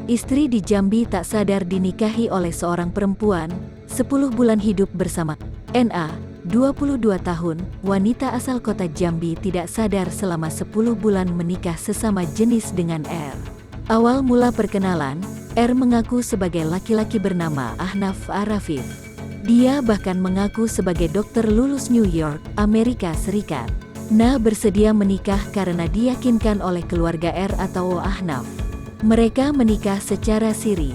Istri di Jambi tak sadar dinikahi oleh seorang perempuan, 10 bulan hidup bersama. NA, 22 tahun, wanita asal kota Jambi tidak sadar selama 10 bulan menikah sesama jenis dengan R. Awal mula perkenalan, R mengaku sebagai laki-laki bernama Ahnaf Arafif. Dia bahkan mengaku sebagai dokter lulus New York, Amerika Serikat. Na bersedia menikah karena diyakinkan oleh keluarga R atau Ahnaf. Mereka menikah secara siri.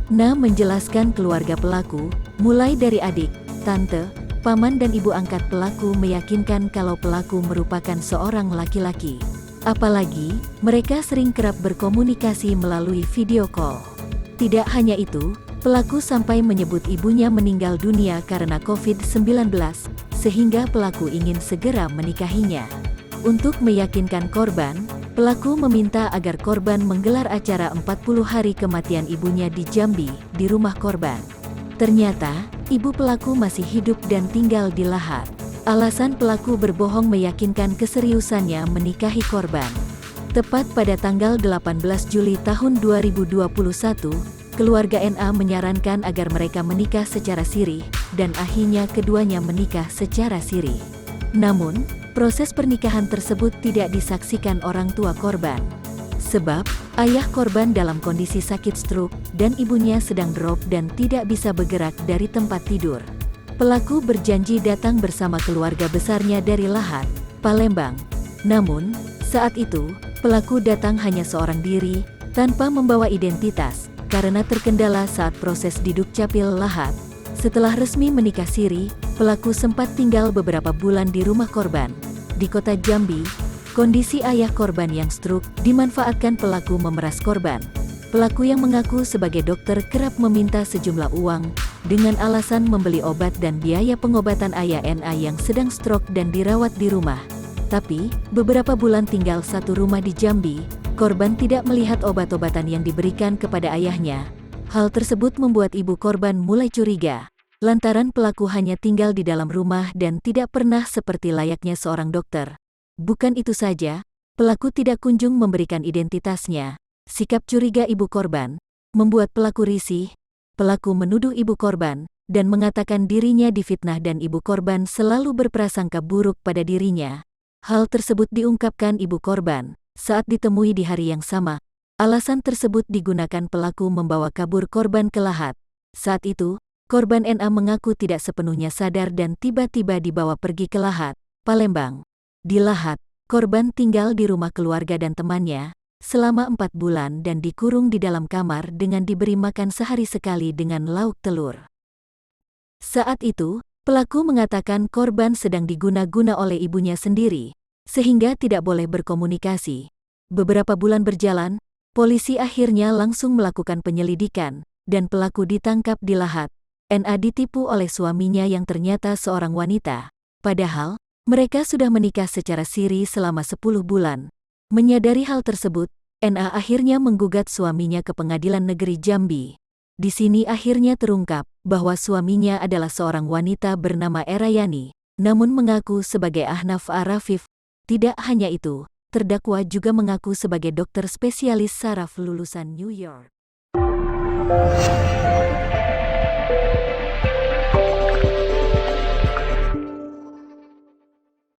Na menjelaskan keluarga pelaku, mulai dari adik, tante, paman dan ibu angkat pelaku meyakinkan kalau pelaku merupakan seorang laki-laki. Apalagi, mereka sering kerap berkomunikasi melalui video call. Tidak hanya itu, pelaku sampai menyebut ibunya meninggal dunia karena COVID-19, sehingga pelaku ingin segera menikahinya. Untuk meyakinkan korban, pelaku meminta agar korban menggelar acara 40 hari kematian ibunya di Jambi, di rumah korban. Ternyata, ibu pelaku masih hidup dan tinggal di Lahat. Alasan pelaku berbohong meyakinkan keseriusannya menikahi korban. Tepat pada tanggal 18 Juli tahun 2021, keluarga NA menyarankan agar mereka menikah secara siri, dan akhirnya keduanya menikah secara siri. Namun, proses pernikahan tersebut tidak disaksikan orang tua korban. Sebab, ayah korban dalam kondisi sakit stroke, dan ibunya sedang drop dan tidak bisa bergerak dari tempat tidur. Pelaku berjanji datang bersama keluarga besarnya dari Lahat, Palembang. Namun, saat itu, pelaku datang hanya seorang diri, tanpa membawa identitas, karena terkendala saat proses di Dukcapil Lahat. Setelah resmi menikah siri, pelaku sempat tinggal beberapa bulan di rumah korban. Di kota Jambi, kondisi ayah korban yang stroke dimanfaatkan pelaku memeras korban. Pelaku yang mengaku sebagai dokter kerap meminta sejumlah uang, dengan alasan membeli obat dan biaya pengobatan ayah NA yang sedang stroke dan dirawat di rumah. Tapi, beberapa bulan tinggal satu rumah di Jambi, korban tidak melihat obat-obatan yang diberikan kepada ayahnya. Hal tersebut membuat ibu korban mulai curiga, lantaran pelaku hanya tinggal di dalam rumah dan tidak pernah seperti layaknya seorang dokter. Bukan itu saja, pelaku tidak kunjung memberikan identitasnya. Sikap curiga ibu korban membuat pelaku risih. Pelaku menuduh ibu korban dan mengatakan dirinya difitnah dan ibu korban selalu berprasangka buruk pada dirinya. Hal tersebut diungkapkan ibu korban saat ditemui di hari yang sama. Alasan tersebut digunakan pelaku membawa kabur korban ke Lahat. Saat itu, korban NA mengaku tidak sepenuhnya sadar dan tiba-tiba dibawa pergi ke Lahat, Palembang. Di Lahat, korban tinggal di rumah keluarga dan temannya selama 4 bulan dan dikurung di dalam kamar dengan diberi makan sehari sekali dengan lauk telur. Saat itu, pelaku mengatakan korban sedang diguna-guna oleh ibunya sendiri, sehingga tidak boleh berkomunikasi. Beberapa bulan berjalan, polisi akhirnya langsung melakukan penyelidikan, dan pelaku ditangkap di Lahat. NA ditipu oleh suaminya yang ternyata seorang wanita. Padahal, mereka sudah menikah secara siri selama 10 bulan. Menyadari hal tersebut, NA akhirnya menggugat suaminya ke Pengadilan Negeri Jambi. Di sini akhirnya terungkap bahwa suaminya adalah seorang wanita bernama Erayani, namun mengaku sebagai Ahnaf Arafif. Tidak hanya itu, terdakwa juga mengaku sebagai dokter spesialis saraf lulusan New York.